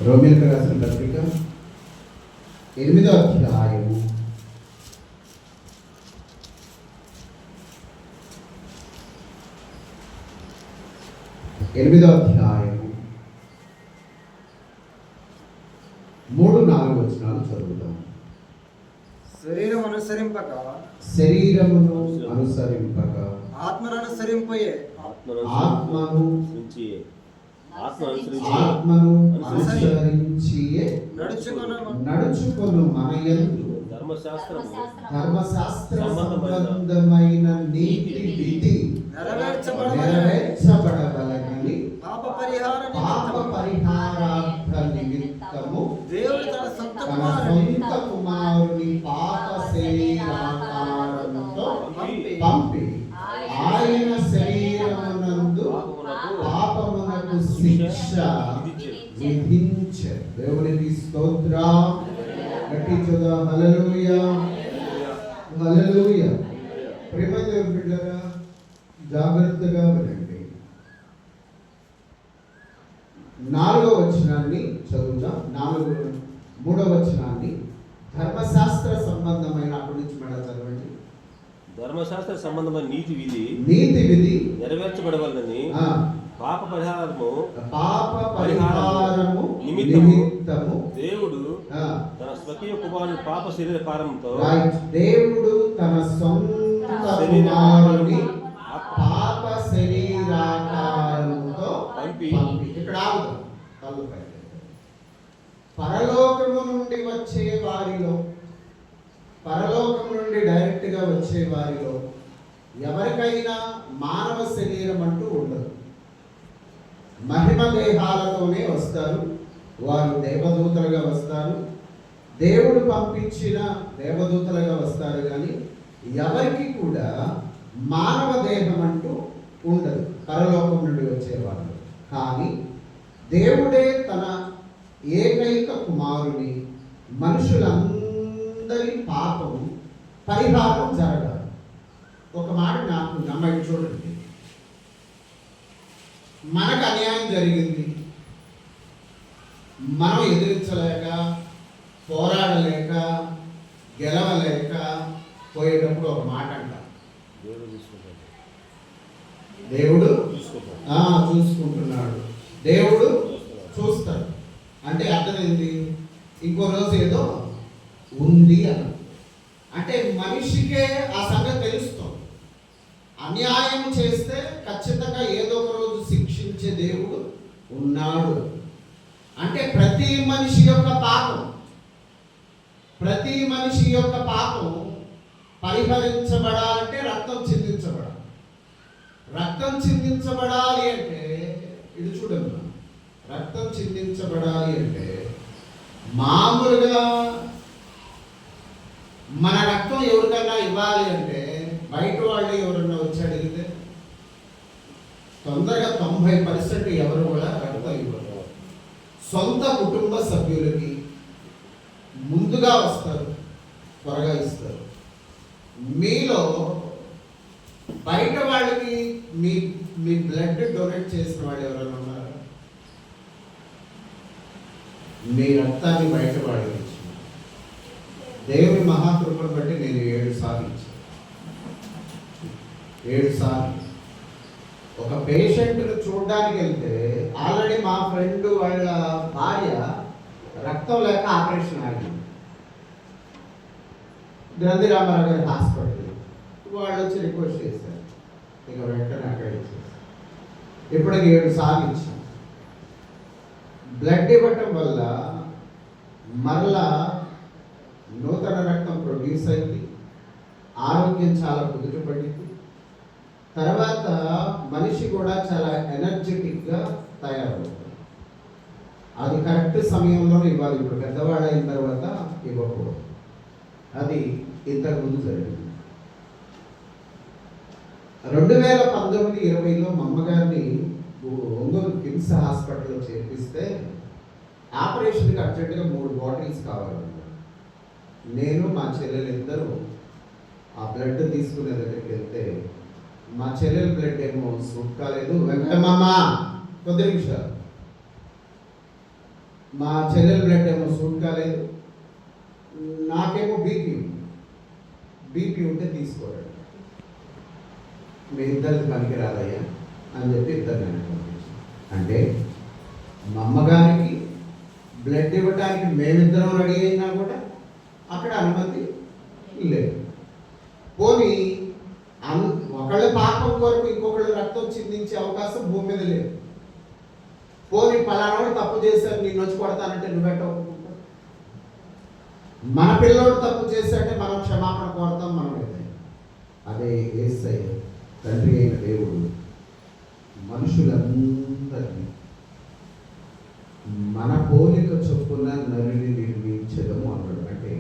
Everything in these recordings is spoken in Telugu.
రోమిలకు రాసిన పత్రిక 8వ అధ్యాయము 3-4 వచనాలు చదువుతాం. శరీరమును అనుసరింపక ఆత్మను అనుసరింపయే ఆత్మను అనుసరించియే నడుచుకొను మనయందు ధర్మశాస్త్ర సంబంధమైన నీతి విధి నెరవేర్చబడవలెనని పాప పరిహారార్థ నిమిత్తము దేవుడు తన సొంత కుమారుని పాప శరీరాకారముతో పంపి ఆయన శరీరమునందు పాపమునకు శిక్ష విధించెను. దేవునికి స్తోత్రం. గట్టి చూద్దాం. హల్లెలూయా, హల్లెలూయా. ప్రియమైన బిడ్డలారా, జాగ్రత్తగా వినండి. 4వ వచనాన్ని చదువుదాం. 3వ వచనాన్ని ధర్మశాస్త్ర సంబంధమైన అక్కడి నుంచి మళ్ళీ చదవండి. ధర్మశాస్త్ర సంబంధమైన నీతి విధి నెరవేర్చబడవలనని పాప పరిహారము నిమిత్తము దేవుడు తన స్వకీయ కుమారుని పాప శరీర కారణంతో దేవుడు తన సొంత కుమారుని పాప శరీరాకారముతో పంపి ఇక్కడ పరలోకము నుండి వచ్చే వారిలో, పరలోకం నుండి డైరెక్ట్ గా వచ్చే వారిలో ఎవరికైనా మానవ శరీరం అంటూ ఉండదు. మహిమ దేహాలతోనే వస్తారు. వారు దేవదూతలుగా వస్తారు, దేవుడు పంపించిన దేవదూతలుగా వస్తారు. కానీ ఎవరికి కూడా మానవ దేహం అంటూ ఉండదు పరలోకం నుండి వచ్చేవాళ్ళు. కానీ దేవుడే తన ఏకైక కుమారుని మనుషులందరి పాపము పరిహారం జరగాలి. ఒక మాట నాకు నమ్మడి చూడండి. మనకు అన్యాయం జరిగింది, మనం ఎదిరించలేక, పోరాడలేక, గెలవలేక పోయేటప్పుడు ఒక మాట అంటాం, దేవుడు చూసుకుంటున్నాడు, దేవుడు చూస్తాడు. అంటే అర్థం ఏంటి? ఇంకో రోజు ఏదో ఉంది అని. అంటే మనిషికే ఆ సంగతి తెలుస్తుంది. అన్యాయం చేస్తే ఖచ్చితంగా ఏదో ఒక రోజు శిక్షించే దేవుడు ఉన్నాడు. అంటే ప్రతి మనిషి యొక్క పాపం పరిహరించబడాలంటే రక్తం చిందించబడాలి. రక్తం చిందించబడాలి అంటే ఇది చూడండి, రక్తం చిందించబడాలి అంటే మామూలుగా మన రక్తం ఎవరికైనా ఇవ్వాలి అంటే బయట వాళ్ళు ఎవరన్నా వచ్చి అడిగితే తొందరగా 90% ఎవరు కూడా రక్తం ఇవ్వరు. సొంత కుటుంబ సభ్యులకి ముందుగా వస్తారు, త్వరగా ఇస్తారు. మీలో బయట వాళ్ళకి మీ బ్లడ్ డొనేట్ చేసిన వాళ్ళు ఎవరైనా ఉన్నారా? మీ రక్తాన్ని బయట వాళ్ళకి ఇచ్చిన దేవుని మహాకృపను బట్టి నేను 7 సార్లు ఇచ్చాను. 7 సార్లు. ఒక పేషెంట్ను చూడడానికి వెళ్తే ఆల్రెడీ మా ఫ్రెండ్ వాళ్ళ భార్య రక్తం లేక ఆపరేషన్ ఆగింది. గాంధీ రామారావు గారి హాస్పిటల్. వాళ్ళు వచ్చి రిక్వెస్ట్ చేశారు, ఇక వెంటనే అక్కడ ఇచ్చేసారు. ఇప్పటికి 7 సార్లు ఇచ్చాం. బ్లడ్ ఇవ్వటం వల్ల మరలా నూతన రక్తం ప్రొడ్యూస్ అయింది, ఆరోగ్యం చాలా కుదుటపడింది. తర్వాత మనిషి కూడా చాలా ఎనర్జెటిక్గా తయారవుతుంది. అది కరెక్ట్ సమయంలో ఇవ్వాలి. ఇప్పుడు పెద్దవాడు అయిన తర్వాత ఇవ్వకూడదు. అది ఇంతకుముందు జరిగింది. 2019-20లో మా అమ్మగారిని ఒంగోలు కిమ్స్ హాస్పిటల్లో చేర్పిస్తే ఆపరేషన్కి అర్జెంటుగా 3 బాటిల్స్ కావాలన్నారు. నేను మా చెల్లెలు ఇద్దరు ఆ బ్లడ్ తీసుకునే దగ్గరికి వెళ్తే మా చెల్లెలు బ్లడ్ ఏమో సూట్ కాలేదు. వెంకటమ్మ కొద్ది నిమిషాలు మా చెల్లెల బ్లడ్ ఏమో సూట్ కాలేదు, నాకేమో బీపీ ఉంటే తీసుకోవాలి, మీ ఇద్దరికి పనికి రాదయ్యా అని చెప్పి ఇద్దరు అంటే మా అమ్మగారికి బ్లడ్ ఇవ్వడానికి మేమిద్దరం రెడీ అయినా కూడా అక్కడ అనుమతి లేదు. పోనీ ఒకళ్ళ పాపం కొరకు ఇంకొకళ్ళు రక్తం చిందించే అవకాశం భూమి మీద లేదు. పోనీ పలానాడు తప్పు చేశారు నేను వచ్చి కొడతానంటే నువ్వెట్టవు. మన పిల్లోడు తప్పు చేశాడంటే మనం క్షమాపణ కోరుతాం. మనం అదే యేసయ్య తండ్రి అయిన దేవుడు మనుషులందరినీ మన పోలిక చొప్పున నరుని నిర్మించడము అన్నాడు. అంటే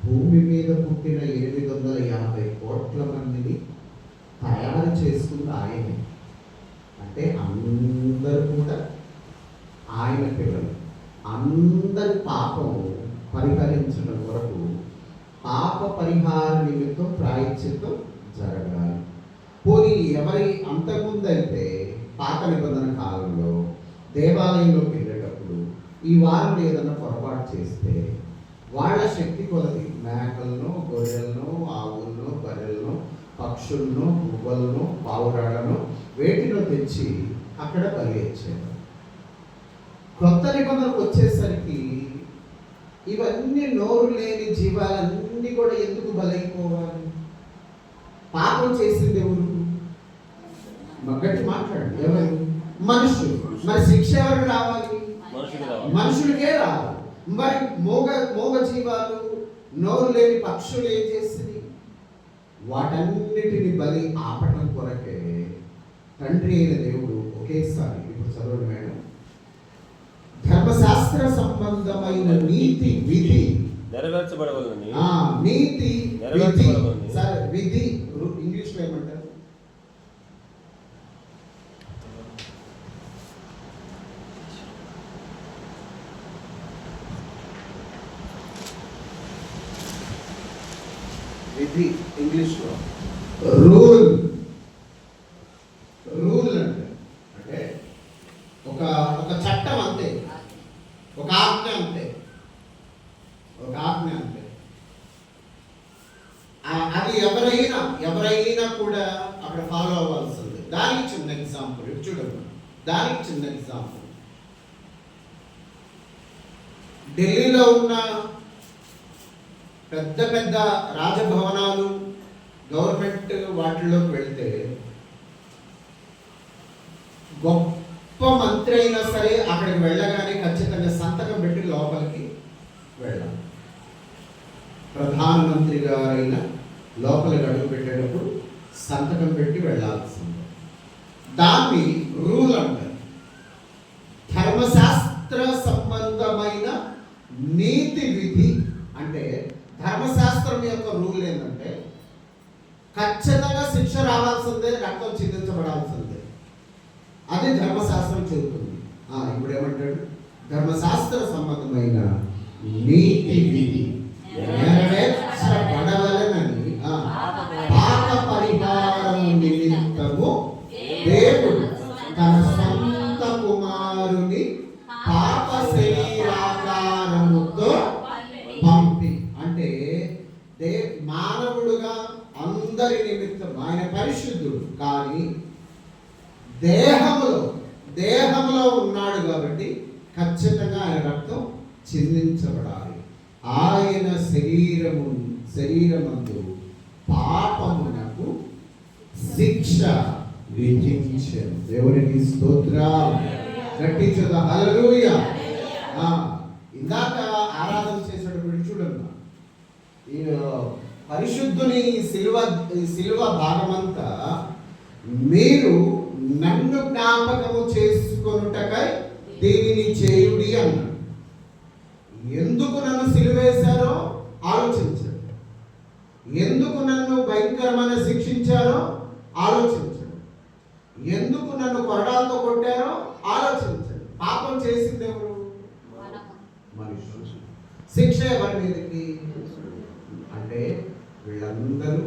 భూమి మీద పుట్టిన 850 కోట్ల మందిని తయారు చేసుకుంది ఆయనే. అంటే అందరూ కూడా ఆయన పిల్లలు. అందరి పాపం పరిహరించడం కొరకు పాప పరిహార నిమిత్తం ప్రాయశ్చిత్తం జరగాలి. పోనీ ఎవరి అంతకుముందు అయితే పాత నిబంధన కాలంలో దేవాలయంలోకి వెళ్ళేటప్పుడు ఈ వారంలో ఏదైనా పొరపాటు చేస్తే వాళ్ళ శక్తి కొలది మేకలను, గొర్రెలను, ఆవులను, బర్రెలను, పక్షులను, గువ్వలను, పావురాలను వేటిలో తెచ్చి అక్కడ బలి ఇచ్చారు. కొత్త నిబంధనకు వచ్చేసరికి ఇవన్నీ నోరు లేని జీవాలన్నీ కూడా ఎందుకు బలైపోవాలి? పాపం చేసింది ఎవరు? గట్టి మాట్లాడండి. ఎవరు? మనుషులు. మరి శిక్ష ఎవరికి రావాలి? మనుషులకే రావాలి. మరి మోగ జీవాలు, నోరు లేని పక్షులు ఏం చేసింది? వాటన్నిటిని బలి ఆపటం కొరకే తండ్రి అయిన దేవుడు ఒకేసారి, ఇప్పుడు చదవండి మేడం, ధర్మశాస్త్ర సంబంధమైన నీతి విధి నెరవేర్చబడవలని. నీతి విధి, సరే విధి ఇంగ్లీష్ లో ఏమంటారు? విధి ఇంగ్లీష్లో రూల్ అంటే ఒక చట్టం అంతే, ఒక ఆజ్ఞ అంతే. అది ఎవరైనా కూడా అక్కడ ఫాలో అవ్వాల్సింది. దానికి చిన్న ఎగ్జాంపుల్ చూడండి. దానికి చిన్న ఎగ్జాంపుల్, ఢిల్లీలో ఉన్న పెద్ద పెద్ద రాజభవనాలు, గవర్నమెంట్ వాటిల్లోకి వెళ్తే గొప్ప మంత్రి అయినా సరే అక్కడికి వెళ్ళగానే ఖచ్చితంగా సంతకం పెట్టి లోపలికి వెళ్ళాలి. ప్రధానమంత్రి గారైనా లోపలికి అడుగు పెట్టేటప్పుడు సంతకం పెట్టి వెళ్ళాల్సిందే. దాన్ని రూల్ అంటారు. ధర్మశాస్త్ర సంబంధమైన నీతి విధి అంటే ధర్మశాస్త్రం యొక్క రూల్ ఏంటంటే ఖచ్చితంగా శిక్ష రావాల్సిందే, రక్తం చిందించబడాల్సిందే. అది ధర్మశాస్త్రం చెబుతుంది. ఇప్పుడు ఏమంటాడు? ధర్మశాస్త్ర సంబంధమైన నీతి విధి నెరవేర్చబడవలెనని పాప పరిహారం నిమిత్తము దేవుడు తన సొంత కుమారుని పాప శరీరాకారముతో పంపి, అంటే మానవుడుగా అందరి నిమిత్తం ఆయన పరిశుద్ధుడు, కానీ దేహములో ఉన్నాడు కాబట్టి ఖచ్చితంగా ఆయన రక్తం చిందించబడాలి. ఆయన శరీరమందు పాపమునకు శిక్ష విధించెను. దేవునికి స్తోత్రం. గట్టించద హల్లెలూయా. ఇందాక ఆరాధన చేసేటప్పుడు చూడమ్మా, ఈ పరిశుద్ధుని శిలువ భాగమంతా మీరు నన్ను జ్ఞాపకము చేసుకొనుటకై దీనిని చేయుడి అన్నాడు. ఎందుకు నన్ను సిలువేశారో ఆలోచించండి. ఎందుకు నన్ను భయంకరమైన శిక్షించారో ఆలోచించండి. ఎందుకు నన్ను కొరడాలతో కొట్టారో ఆలోచించండి. పాపం చేసింది ఎవరు? మనుషులు. శిక్ష ఎవరి మీదకి అంటే వీళ్ళందరూ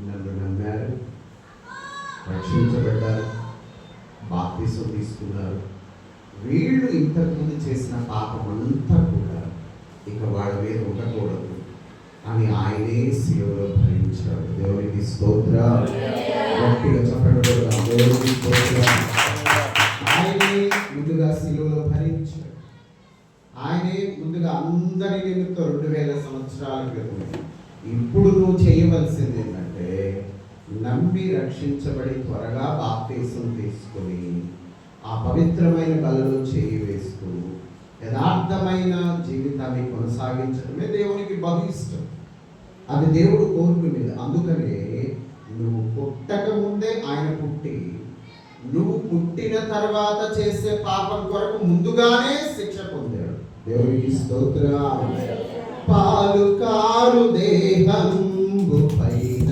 నన్ను నమ్మారు, రక్షించబడ్డారు, బాప్తిసం తీసుకున్నారు, వీళ్ళు ఇంతకుముందు చేసిన పాపం అంతా కూడా ఇక వాళ్ళ మీద ఉండకూడదు అని ఆయనే శిలువలో భరించాడు. దేవునికి స్తోత్రం. గట్టిగా చెప్పండి. దేవునికి స్తోత్రం. ఆయనే ముందుగా శిలువలో భరించాడు. ఆయనే ముందుగా అందరి నిమిత్తం 2000 సంవత్సరాల క్రితం. ఇప్పుడు నువ్వు చేయవలసింది ఏంటంటే నమ్మి రక్షించబడి త్వరగా బాప్తిసం తీసుకొని ఆ పవిత్రమైన బలలో చేయి వేస్తూ యథార్థమైన జీవితాన్ని కొనసాగించడమే దేవునికి బహు ఇష్టం. అది దేవుడు కోరుకునేది. అందుకనే నువ్వు పుట్టక ముందే ఆయన పుట్టి, నువ్వు పుట్టిన తర్వాత చేసే పాపం కొరకు ముందుగానే శిక్ష పొందాడు. దేవునికి స్తోత్రం. పాలు కారు దేహంబు పైన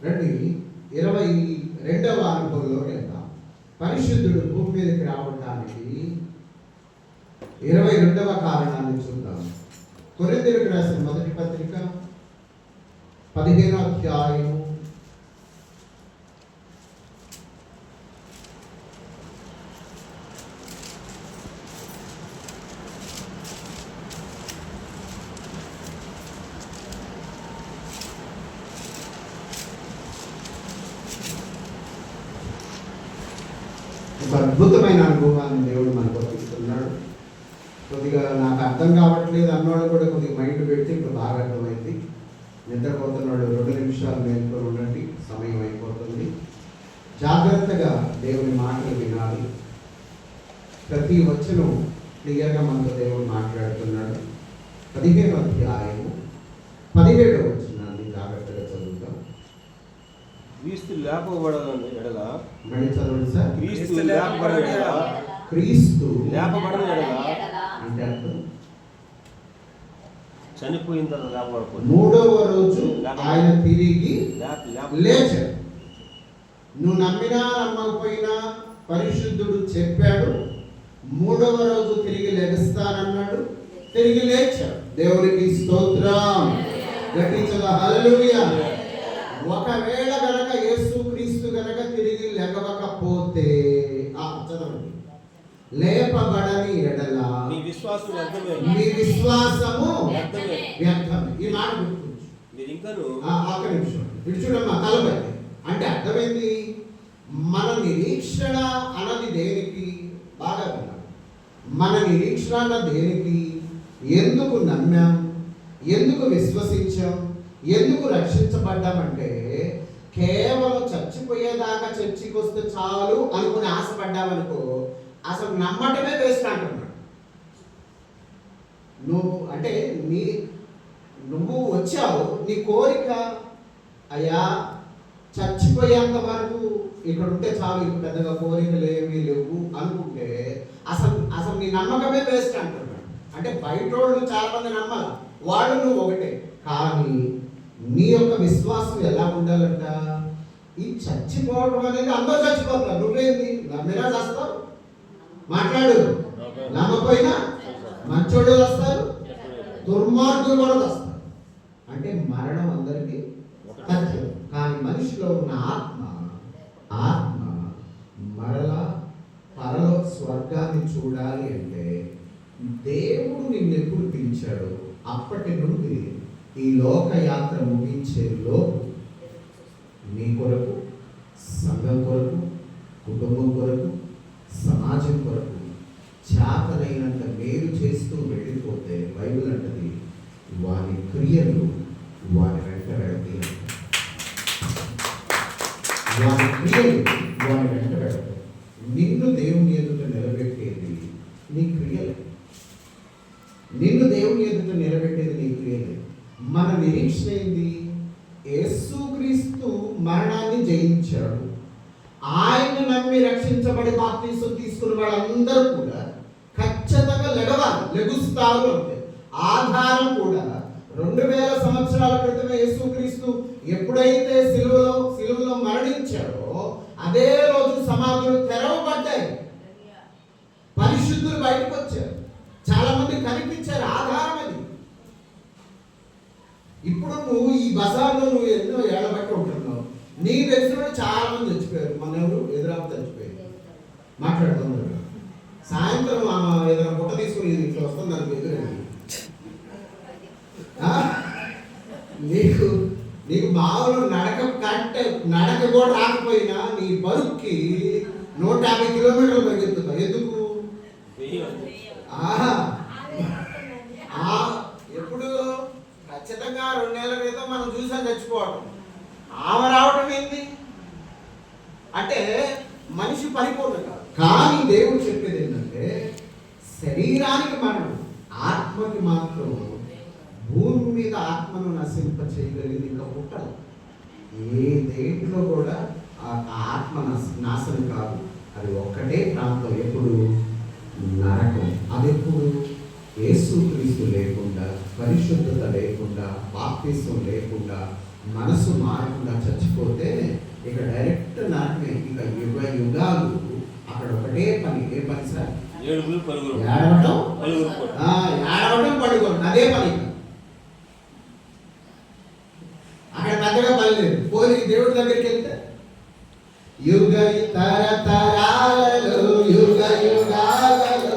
రండి 22వ అనుభవంలో వెళ్దాం. పరిశుద్ధుడు భూమి మీదకి రావడానికి 22వ కారణాన్ని చూద్దాం. కొరింథీయులకు రాసిన మొదటి పత్రిక 15వ అధ్యాయం 'ఒక అద్భుతమైన అనుభవాన్ని దేవుడు మనకు ఇస్తున్నాడు. కొద్దిగా నాకు అర్థం కావట్లేదు అన్నవాళ్ళు కూడా కొద్దిగా మైండ్ పెడితే ఇప్పుడు బాగా అర్థమైంది. నిద్రపోతున్నాడు 2 నిమిషాలు మేల్కొని ఉండండి, సమయం అయిపోతుంది. జాగ్రత్తగా దేవుని మాటలు వినాలి. ప్రతి వచనం క్లియర్గా మనతో దేవుడు మాట్లాడుతున్నాడు. 15వ అధ్యాయము 17వ వచనాన్ని జాగ్రత్తగా చదువుతాం. క్రీస్తు లేపబడని ఎడల, మళ్ళీ చదవండి సార్. క్రీస్తు లేపబడని ఎడల, క్రీస్తు లేపబడని ఎడల అంటే అర్థం చనిపోయిన తర్వాత లేపబడకూడదు. 3వ రోజు ఆయన తిరిగి లేచాడు. నువ్వు నమ్మినా నమ్మకపోయినా పరిశుద్ధుడు చెప్పాడు. 3వ రోజు తిరిగి లెగుస్తానన్నాడు, తిరిగి లేచాడు. దేవునికి స్తోత్రం. గట్టించగా హల్లెలూయా. ఒకవేళ గనక యేసుక్రీస్తు గనక తిరిగి లెగవకపోతే చదవండి, లేపబడని ఎడల మీ విశ్వాసం వ్యర్థమే, మీ విశ్వాసము వ్యర్థమే. వ్యర్థమే. ఈ మాట గుర్తుంచు. మీరు ఇంకను ఒక్క నిమిషం ఇటు చూడమ్మా, తలపై అంటే అర్థమైంది. మన నిరీక్షణ అన్నది దేనికి? బాగా విన్నాం. మన నిరీక్షణ అన్నది దేనికి? ఎందుకు నమ్మాం, ఎందుకు విశ్వసించాం, ఎందుకు రక్షించబడ్డామంటే కేవలం చచ్చిపోయేదాకా చర్చికి వస్తే చాలు అనుకుని ఆశపడ్డామనుకో, అసలు నమ్మటమే వేస్ట్ అంటున్నాడు. నువ్వు అంటే నువ్వు వచ్చావు, నీ కోరిక అయ్యా చచ్చిపోయేంత వరకు ఇక్కడ ఉంటే చాలు, ఇక పెద్దగా కోరికలు ఏమీ లేవు అనుకుంటే అసలు నీ నమ్మకమే వేస్ట్ అంటున్నాడు. అంటే బయట వాళ్ళు చాలా మంది నమ్మాలి, వాళ్ళు నువ్వు ఒకటే. కానీ నీ యొక్క విశ్వాసం ఎలా ఉండాలంట? ఈ చచ్చిపోవడం అనేది అందరూ చచ్చిపోతారు. నువ్వేంది నమ్మినా చేస్తావు? మాట్లాడు. నమ్మపోయినా మంచోళ్ళు వస్తారు, దుర్మార్గులు కూడా వస్తారు. అంటే మరణం అందరికీ తథ్యం. కానీ మనిషిలో ఉన్న ఆత్మ మరలా పరలోక స్వర్గాన్ని చూడాలి అంటే దేవుడు నిన్ను ఎప్పుడు పిలిచాడు అప్పటి నుండి ఈ లోకయాత్ర ముగించే లోపు నీ కొరకు, సంఘం కొరకు, కుటుంబం కొరకు, సమాజం కొరకు చేతనైనంత మేలు చేస్తూ వెళ్ళిపోతే బైబిల్ అంటది వారి క్రియలు వారి వెంట వెళతాయి. వారి క్రియలు వారి వెంట వెళతాయి. నిన్ను దేవుని ఎదుట నిలబెట్టేది నీ క్రియలే. నిన్ను దేవుని ఎదుట నిలబెట్టేది నీ క్రియలే. మన నిరీక్షణ ఏంది? యేసుక్రీస్తు మరణాన్ని జయించాడు. ఆయన నమ్మి రక్షించబడి బాప్తీసం తీసుకున్న వాళ్ళందరూ కూడా ఖచ్చితంగా లెగుస్తారు. అంటే ఆధారం కూడా 2000 సంవత్సరాల క్రితమే యేసుక్రీస్తు ఎప్పుడైతే సిలువలో మరణించాడో అదే రోజు సమాధులు తెరవబడ్డాయి. పరిశుద్ధులు బయటకు వచ్చారు. చాలా మంది కనిపించారు. ఆధారం అది. ఇప్పుడు నువ్వు ఈ బజార్లో నువ్వు ఎన్నో ఏళ్ల బట్టి ఉంటున్నావు. నీ తెలిసిన చాలా మంది చచ్చిపోయారు. మన ఎవరు ఎదురాపు చచ్చిపోయారు. మాట్లాడుతాం. సాయంత్రం ఏదైనా పుట్ట తీసుకుని ఇట్లా వస్తుంది దానికి ఎదురు నీకు మామూలు నడక కూడా రాకపోయినా నీ బరుక్కి 150 కిలోమీటర్లు పరిగెత్తుతావు. ఎందుకు? ఎప్పుడు ఖచ్చితంగా 2 నెలల క్రితం మనం చూసాం చచ్చిపోవడం. ఆమె రావటం ఏంది అంటే మనిషి పరిపూర్ణ కాదు. కానీ దేవుడు చెప్పేది ఏంటంటే శరీరానికి మరణం, ఆత్మకి మాత్రం భూమి మీద ఆత్మను నశింప చేయగలిగింది ఇంకా పుట్టదు. ఏ దేంట్లో కూడా ఆత్మ నాశనం కాదు. అది ఒక్కటే ప్రాంతం. ఎప్పుడు? నరకం. అది ఎప్పుడు? యేసుక్రీస్తు లేకుండా, పరిశుద్ధత లేకుండా, బాప్తిసం లేకుండా, మనసు మారకుండా చచ్చిపోతే ఇక డైరెక్ట్ నరకమే. ఇక యుగాలు అక్కడ ఒకటే పని. ఏ పని సార్? ఏడవటం, పడుకోవడం. అదే పని. అక్కడ పెద్దగా పని లేదు. పోనీ దేవుడి దగ్గరికి వెళ్తే యుగ తరతరాలలో యుగ యుగాలలో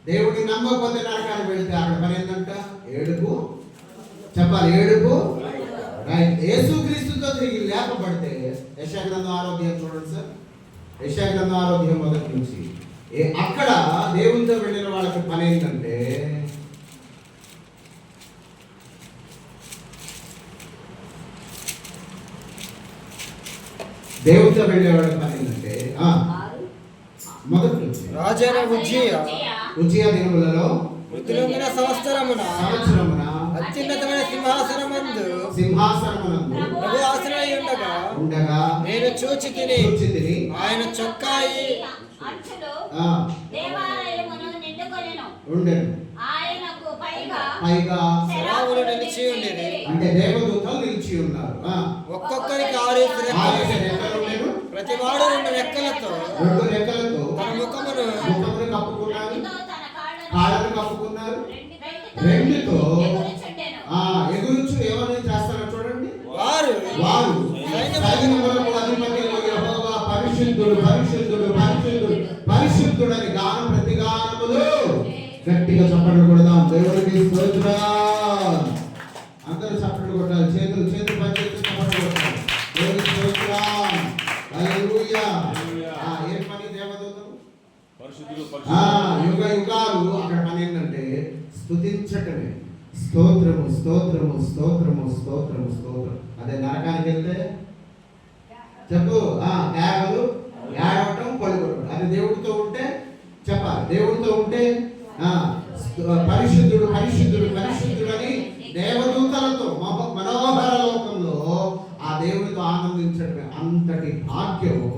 దేవుడిని నమ్మకపోతే నరకానికి వెళ్తే అక్కడ పని ఏంటంట? ఏడుపు. చెప్పాలి, ఏడుపు. రైట్. యేసుక్రీస్తుతో తిరిగి లేపబడితే యెషయా గ్రంథం 6వ అధ్యాయం చూడండి సార్. యెషయా గ్రంథం 6వ అధ్యాయం మొదటి నుంచి అక్కడ దేవునితో వెళ్ళిన వాళ్ళకి పని ఏంటంటే దేవుడితో వెళ్ళేవాడి పని ఏంటంటే మొదటి నుంచి రాజైన ఉజ్జియా దినములలో మృతులొంగిన సంవత్సరమున అత్యున్నతమైన సింహాసనమునందు ప్రభు ఆసనమై ఉండగా నేను చూచి తిని ఆయన చొక్కాయి ఉండెను. పైగా శరావులు నిలిచి ఉండేది. అంటే దేవదూతలు నిలిచి ఉన్నారు. ఒక్కొక్కరికి 6 రెక్కలు ఉండెను. ప్రతి వాడు 2 రెక్కలతో తన ముఖమును కప్పుకున్నారు, కాళ్ళను కప్పుకున్నారు. రెండుతో ఎగురుచు ఎవరిని చేస్తారో చూడండి. వారు సైన్యములకు అధిపతియగు యెహోవా పరిశుద్ధుడు పరిశుద్ధుడు పరిశుద్ధుడు పరిశుద్ధుడని గానం ప్రతిగానములు గట్టిగా చప్పట్లు కొడదాం. దేవుడికి స్తోత్రం. అందరూ చప్పట్లు కొట్టాలి. చేతులు పైకెత్తి చప్పట్లు కొట్టాలి. దేవుడికి స్తోత్రం. హల్లెలూయా. ఏం పని దేవదూతలు? యుగ యుగాలు అక్కడ పని ఏంటంటే స్తుతించటమే. స్తోత్రము స్తోత్రము స్తోత్రము స్తోత్రము స్తోత్రం. అదే నరకానికి వెళ్తే చెప్పు త్యాగలు ఏడవటం పడుకోవడం. అది దేవుడితో ఉంటే చెప్పాలి. దేవుడితో ఉంటే పరిశుద్ధుడు పరిశుద్ధుడు పరిశుద్ధుడు అని దేవదూతలతో మనోహర లోకంలో ఆ దేవుడితో ఆనందించడమే అంతటి భాగ్యము.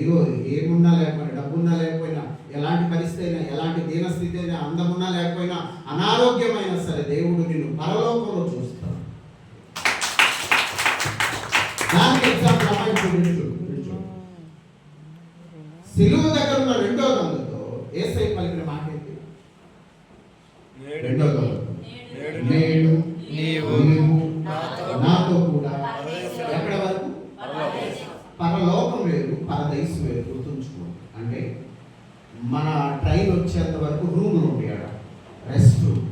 ఇగో ఏమున్నా లేకపోయినా, డబ్బున్నా లేకపోయినా, ఎలాంటి పరిస్థితి అయినా, ఎలాంటి దీనస్థితి అయినా, అందమున్నా లేకపోయినా, అనారోగ్యమైనా సరే దేవుడు నిన్ను పరలోకంలో చూస్తాడు. దానికి ఎగ్జాంపుల్ సిలువ దగ్గర ఉన్న 2వ దొంగతో యేసయ్య పలికిన మాట ఏంటి? 2వ దొంగ నేడు నీవు నాతో కూడా ఎక్కడ వరకు? పరలోకం వేరు, పరదైసు వేరు. గుర్తుంచుకోండి. అంటే మన ట్రైన్ వచ్చేంత వరకు రూమ్లు ఉంటాయి, ఆడ రెస్ట్ రూమ్,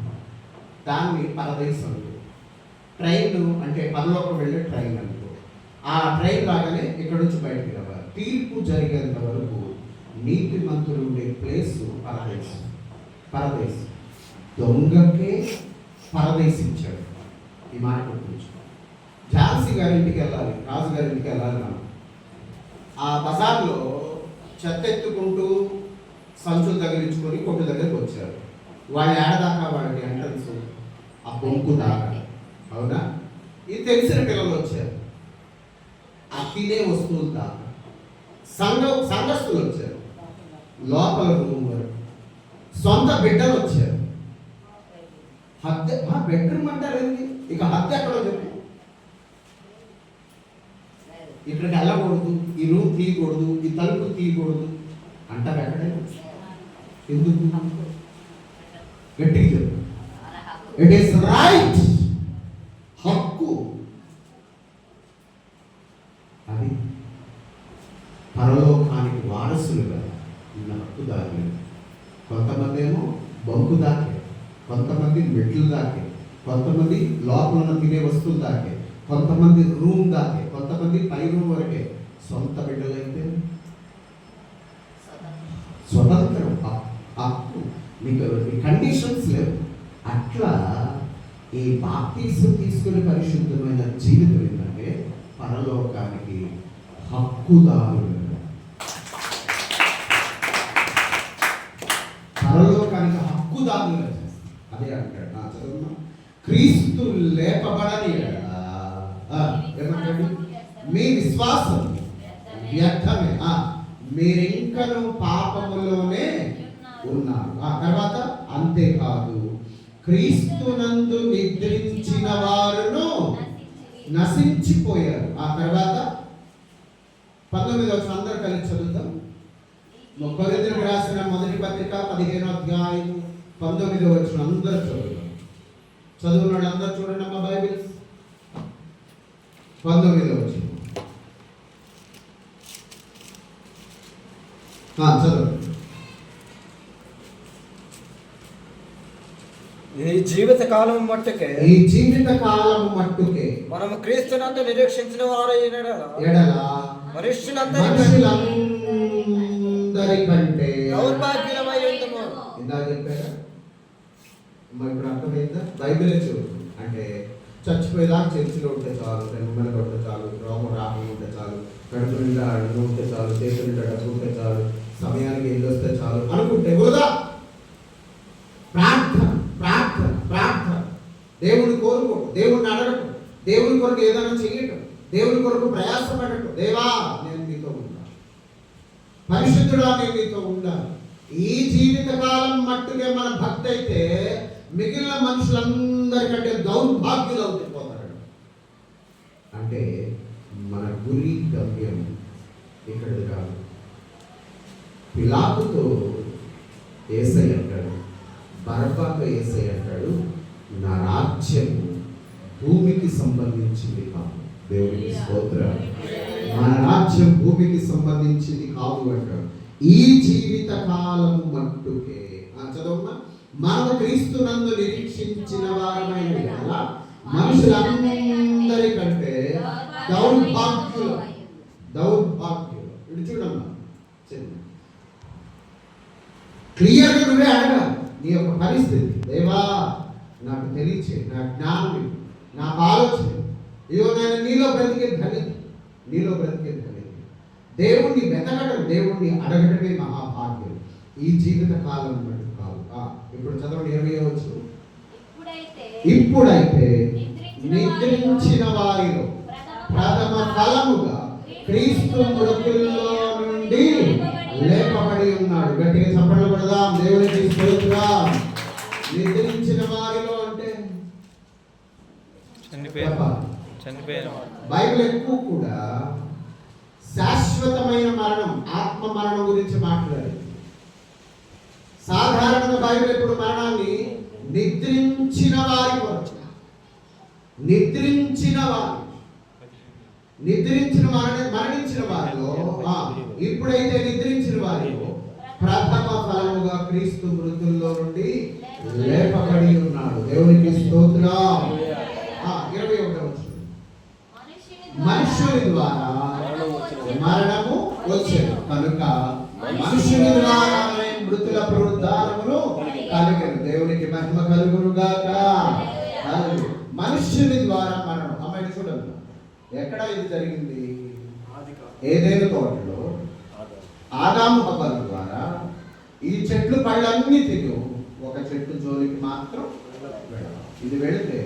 దాన్ని పరదైసు అంటారు. ట్రైన్ అంటే పరలోకం వెళ్ళే ట్రైన్ అనుకో. ఆ ట్రైన్ రాగానే ఇక్కడ నుంచి బయటికి రావాలి. తీర్పు జరిగేంత వరకు నీతిమంతులు ఉండే ప్లేస్ పరదైసు. పరదైసు దొంగకే పరదేశించాడు. ఈ మాట గుర్తుంచుకో. ఝాన్సీ గారింటికి వెళ్ళాలి, రాజు గారింటికి వెళ్ళాలి. మనం ఆ బజార్లో చెత్త ఎత్తుకుంటూ సంచులు తగిలించుకొని కొట్టు దగ్గరికి వచ్చారు. వాళ్ళు ఏడదాకా వాళ్ళకి ఎంట్రన్స్ ఆ బొంకు దాకా. అవునా? ఇది తెలిసిన పిల్లలు వచ్చారు. ఆ తినే వస్తువులు దాకా సంఘస్థులు వచ్చారు. లోపల రూమ్ వరకు సొంత బిడ్డలు వచ్చారు. హద్దె బెడ్రూమ్ అంటారేంటి? ఇక హద్దె ఎక్కడో చెప్పు. ఇక్కడికి వెళ్ళకూడదు, ఈ రూమ్ తీయకూడదు, ఈ తలుపు తీయకూడదు అంటారు. ఎక్కడే ఎందుకు? గట్టిగా చెప్పు. ఇట్ ఈస్ రైట్, హక్కు. అది పరలోకానికి వారసులుగా ఉన్న హక్కుదారులు. కొంతమంది ఏమో బంకు దాకే, కొంతమంది మెట్లు దాకే, కొంతమంది లోపల ఉన్న తినే వస్తువులు దాకే, కొంతమంది రూమ్ దాకే, కొంతమంది పై రూమ్ వరకే. సొంత బిడ్డలైతే స్వతంత్రం, హక్కు, మీకు కండిషన్స్ లేవు. అట్లా ఈ బాప్తిసం తీసుకునే పరిశుద్ధమైన జీవితం ఏంటంటే పరలోకానికి హక్కుదారులు. పరలోకానికి హక్కుదారులు అదే అంటాడు. చదువున్నా. క్రీస్తు లేపబడని ఏమంటాడు? మీ విశ్వాసం వ్యర్థమే, మీరింకను పాపములోనే ఉన్నారు. ఆ తర్వాత అంతేకాదు, క్రీస్తునందు నిద్రించిన వారును నశించిపోయారు. ఆ తర్వాత 19వ వచనం అందరూ కలిసి చదువుతాం. కొరింథీయులకు రాసిన మొదటి పత్రిక 15వ అధ్యాయం 19వ వచనం అందరూ చదువుతాం. చదువున్నాడు అందరూ చూడండి అమ్మ బైబిల్. 19వ వచనం చదువు. ఈ జీవిత కాలం మట్టుకే మనము క్రీస్తునందు నిరీక్షించిన వారు మనుషులందరికంటే దౌర్భాగ్యులమై ఉందము. ఇందాక చెప్పారా? ఇప్పుడు అర్థమైందా? బైబిల్ చూడు అంటే చచ్చిపోయేదాకా చర్చిలో ఉంటే చాలు, రెమ్మలు కొడితే చాలు, రోమం రాకుండా ఉంటే చాలు, కడుపు నిండా అడుగు ఉంటే చాలు, చేతుల నిండా డబ్బు ఉంటే చాలు, సమయానికి వెళ్ళి వస్తే చాలు అనుకుంటే వృధా. ప్రార్థన ప్రార్థన ప్రార్థన. దేవుని కోరుకోవడం, దేవుణ్ణి అడగటం, దేవుని కొరకు ఏదైనా చేయటం, దేవుని కొరకు ప్రయాసపడటం. దేవా నేను నీతో ఉండాలి, పరిశుద్ధుడా నేను నీతో ఉండాలి. ఈ జీవితకాలం మట్టుకే మన భక్తి అయితే మిగిలిన మనుషులందరికంటే దౌర్భాగ్యులు అవుతారు. అంటే మన గురి గమ్యం ఇక్కడిది కాదు. పిలాతుతో యేసయ్య అంటాడు, బరబ్బతో యేసయ్య అంటాడు, నా రాజ్యం భూమికి సంబంధించింది కాదు. దేవునికి స్తోత్రం. మన రాజ్యం భూమికి సంబంధించింది కాదు అంటాడు. ఈ జీవిత కాలము మట్టుకే చదవమ్మా, మనము క్రీస్తునందు నిరీక్షించిన వారమైన మనుషులందరికంటే దౌర్భాగ్యులు. దౌర్భాగ్యులు. ఇది చూడమ్మా, క్లియర్గా నువ్వే అడగాలి నీ యొక్క పరిస్థితి. దేవా నాకు తెలియచే, నా జ్ఞానం, నా ఆలోచన, ఇదో నేను నీలో బ్రతికే ధన్యత, నీలో బ్రతికే ధన్యత. దేవుణ్ణి వెతకడం, దేవుణ్ణి అడగటమే మహాభాగ్యం. ఈ జీవిత కాలం మటు కాదు. ఇప్పుడు చదవండి 20వ వచనం. ఇప్పుడైతే నిద్రించిన వారిలో ప్రథమ ఫలముగా క్రీస్తు మృతుల్లో నుండి లేపబడి ఉన్నాడు. గట్టిగా చప్పట్లు కొడదాం, దేవునికి స్తోత్రం. నిద్రించిన వారిలో అంటే బైబిల్ ఎక్కువ కూడా శాశ్వతమైన మరణం, ఆత్మ మరణం గురించి మాట్లాడేది. సాధారణంగా బైబిల్ ఎప్పుడు మరణాన్ని నిద్రించిన వారి కొరకు, మరణించిన వారిలో, ఇప్పుడైతే నిద్రించిన వారిలో ప్రథమ ఫలముగా క్రీస్తు మృతుల్లో నుండి లేపబడి ఉన్నాడు. దేవునికి స్తోత్రం. 21వ వచనం. మనుష్యుని ద్వారా మరణము వచ్చేది కనుక మనుష్యుని ద్వారా మృతుల పునరుద్ధానమును కలిగెను. దేవునికి మహిమ కలుగును గాక. మనుష్యుని ద్వారా మరణం. అమ్మాయిని చూడండి, ఎక్కడ ఇది జరిగింది? ఏదేను తోటలో ఆదాము హవ్వల ద్వారా ఈ చెట్లు పళ్ళన్నీ తిను, ఒక చెట్టు జోలికి మాత్రం వెళ్ళాలి. ఇది వెళితే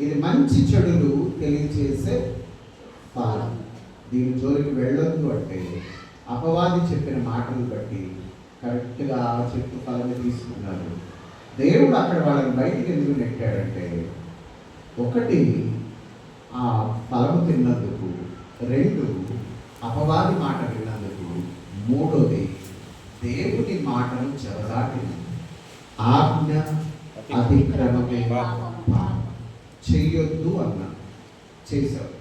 ఇది మంచి చెడులు తెలియచేసే ఫలం. దీని జోలికి వెళ్ళొద్దు అంటే అపవాది చెప్పిన మాటలు బట్టి కరెక్ట్గా ఆ చెట్టు ఫలాన్ని తీసుకున్నారు. దేవుడు అక్కడ వాళ్ళని బయటికి ఎందుకు నెట్టాడంటే, ఒకటి ఆ ఫలము తిన్నందుకు, 2 అపవాది మాట విన్నందుకు, 3 దేవుని మాటను చెరదాటిన ఆజ్ఞ అతిక్రమమే చెయ్యొద్దు అన్నా చేశావు.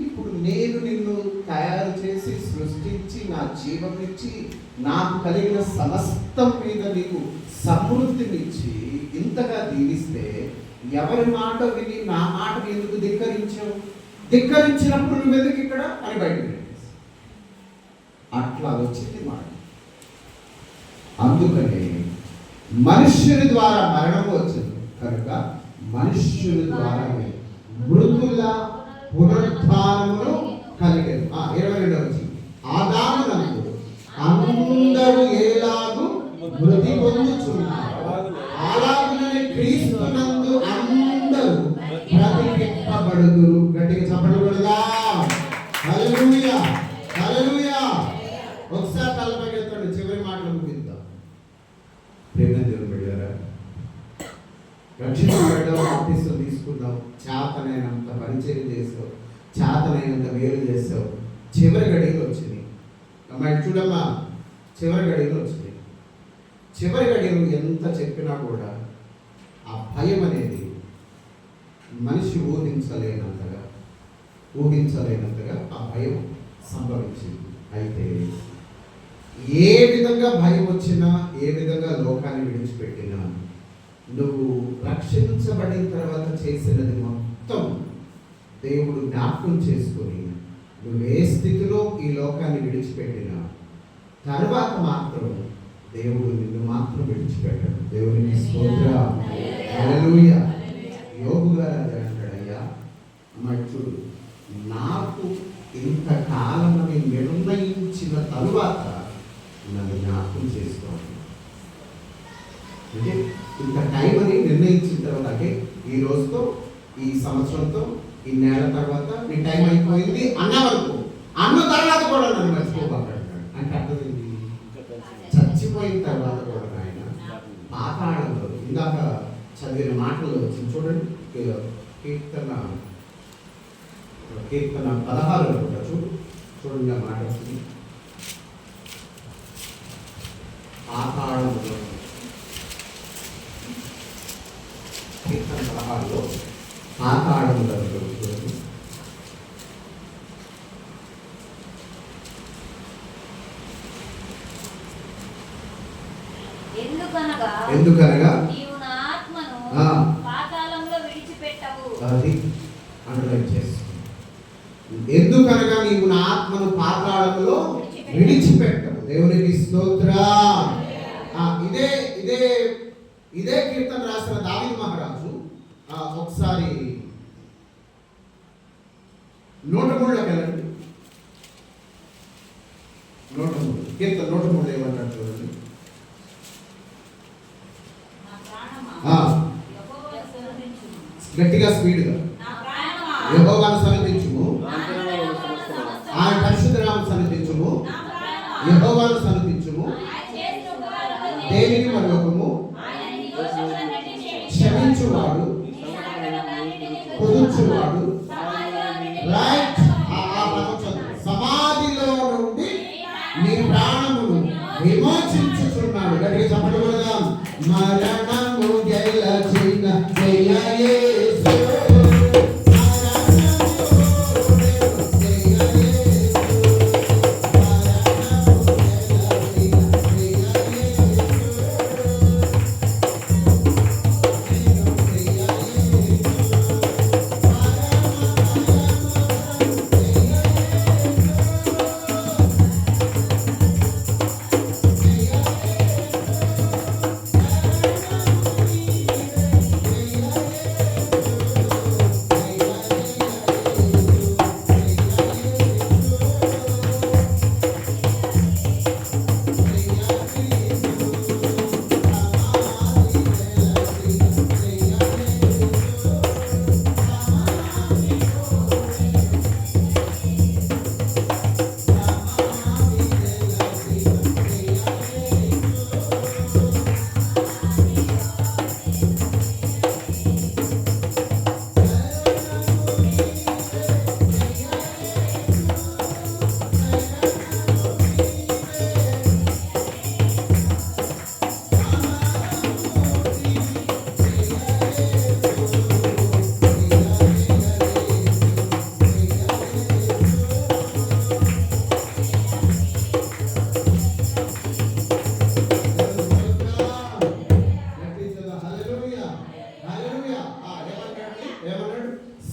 ఇప్పుడు నేను నిన్ను తయారు చేసి సృష్టించి నా జీవం ఇచ్చి నాకు కలిగిన సమస్తం మీద నీకు సమృద్ధినిచ్చి ఇంతగా దీవిస్తే ఎవరి మాట విని నా మాటను ఎందుకు ధిక్కరించావు? ధిక్కరించినప్పుడు నువ్వు ఎందుకు ఇక్కడ అని బయటకు అట్లా వచ్చింది మాట. అందుకనే మనుష్యుని ద్వారా మరణము వచ్చింది కనుక మనుష్యుని ద్వారా మృతుల పునరుత్థానమును కలిగేది. 22వ వచనం. ఆదామునందు అందరూ ఎలాగు మృతి పొందుచున్నారు, అలాగుననే క్రీస్తునందు అందరూ బ్రతికింపబడుదురు. గట్టిగా చప్పట్లు కొడదాం. హల్లెలూయా, హల్లెలూయా. ఒకసారి తలపైకి ఎత్తండి, చివరి మాటలు ముగిద్దాం. ప్రేమ దేవుని బిడ్డలారా, రక్షించబడ్డాం, బాప్తిసం తీసుకుందాం, చేతనైనంత పరిచయం చేసావు, చేతనైనంత మేలు చేసావు. చివరి గడియలు వచ్చింది. అమ్మాయి చూడమ్మా, చివరి గడియలు వచ్చింది. చివరి గడియలు ఎంత చెప్పినా కూడా ఆ భయం అనేది మనిషి ఊహించలేనంతగా ఆ భయం సంభవించింది. అయితే ఏ విధంగా భయం వచ్చినా, ఏ విధంగా లోకాన్ని విడిచిపెట్టినా, నువ్వు రక్షించబడిన తర్వాత చేసినది మొత్తం దేవుడు జ్ఞాపకం చేసుకొని నువ్వు ఏ స్థితిలో ఈ లోకాన్ని విడిచిపెట్టినా తర్వాత మాత్రం దేవుడు నిన్ను మాత్రం విడిచిపెట్టాడు. దేవునికి స్తోత్రం. హల్లెలూయా. యోబు గారు అదే అంటాడు, ఈ రోజుతో, ఈ సంవత్సరంతో, ఈ నెల తర్వాత నీ టైం అయిపోయింది అన్న వరకు, అన్న తర్వాత కూడా నన్ను మర్చిపోబాకంటాడు. అంటే అర్థం ఏంటి? చచ్చిపోయిన తర్వాత కూడా ఆయన పాతాళంలో, ఇందాక చదివిన మాటలు వచ్చింది చూడండి, కీర్తన 16 చూడండి, ఆ మాట వస్తుంది. పాతాళంలో, కీర్తన 16లో పాతాళంలో చూడండి. ఎందుకనగా నీవు నా ఆత్మను పాతాళంలో విడిచిపెట్టవు. అది అండర్లైన్ చేస్తుంది. ఎందుకనగా నీవు నా ఆత్మను పాతాళంలో విడిచిపెట్టవు. దేవునికి స్తోత్రం. ఇదే ఇదే ఇదే కీర్తన రాసిన దావీదు మహారాజు ఒకసారి 103లోకి వెళ్ళండి. 103 కీర్తన 103 ఏమంటాడు చూడండి. గట్టిగా స్పీడ్గా, యెహోవాను సన్నిధించుము, ఆయన పరిశుద్ధ నామమును సన్నిధించుము, యెహోవాను సన్నిధించుము, దేనిని మరొకము, క్షమించువాడు, కుదుర్చువాడు, రైట్, సమాధిలో నుండి నీ ప్రాణమును విమోచించుచున్నాడు. గట్టిగా చెప్పగలుగుదాం. మరణము గెలచిన జయ యేసు,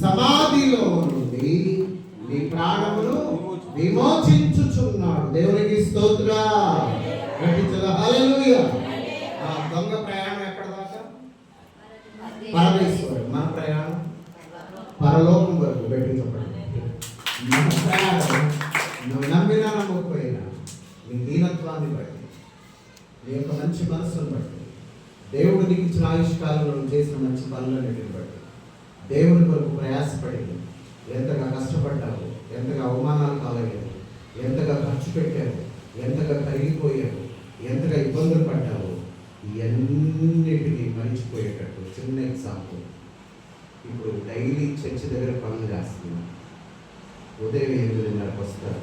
సమాధిలో నుండి నీ ప్రాణమును విమోచించుచున్నాడు. దేవునికి స్తోత్రం. హల్లెలూయా. దొంగ ప్రయాణం ఎక్కడ దాకా? పరమేశ్వరుడు. మన ప్రయాణం పరలోకం వరకు. పెట్టించబడి మన ప్రయాణం నువ్వు నమ్మినా నమ్మకపోయినా నీ దీనత్వాన్ని బట్టి, నీ యొక్క మంచి మనస్సును బట్టి, దేవుడు నీకు ఇచ్చిన ఆయుష్కాలంలో చేసిన మంచి పనులన్నిటిని బట్టి, దేవుని కొరకు ప్రయాసపడి ఎంతగా కష్టపడ్డావు, ఎంతగా అవమానాలు కాలేవు, ఎంతగా ఖర్చు పెట్టావు, ఎంతగా కరిగిపోయావు, ఎంతగా ఇబ్బందులు పడ్డావు, ఇవన్నిటినీ మరిచిపోయేటట్టు చిన్న ఎగ్జాంపుల్. ఇప్పుడు డైలీ చర్చి దగ్గర పనులు చేస్తున్నాం. ఉదయం 8:30కు వస్తారు,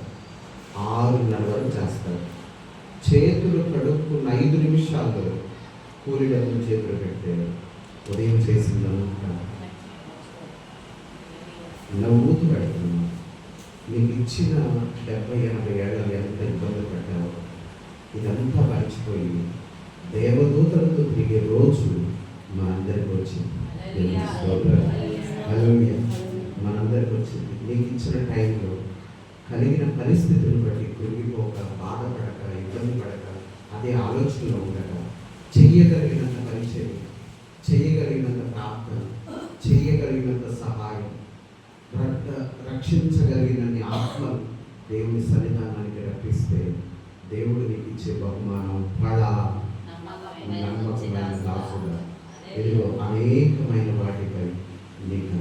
6:30 వరకు చేస్తారు. చేతులు కడుక్కున్న 5 నిమిషాల్లో కూలి డబ్బులు చేతులు పెడితే ఉదయం చేసిందంతా నవ్వుతూ పెడుతున్నాం. నీకు ఇచ్చిన 70-80 ఏళ్ళలో ఎంత ఇబ్బంది పడ్డావు, ఇదంతా మర్చిపోయి దేవదూతలతో తిరిగే రోజు మనందరికి వచ్చింది. మనందరికి వచ్చింది. నీకు ఇచ్చిన టైంలో కలిగిన పరిస్థితులను బట్టి కృంగిపోక, బాధపడక, ఇబ్బంది పడక, అదే ఆలోచనలో ఉండక, చెయ్యగలిగినంత పరిచయం, చేయగలిగినంత ప్రార్థన, చేయగలిగినంత సహాయం, రక్షించగలిగినన్ని ఆత్మలు దేవుని సన్నిధానానికి రప్పిస్తే దేవుడు నీకు ఇచ్చే బహుమానం నమ్మకమైన దాసుడా, ఇదిగో అనేకమైన వాటిపై నీకు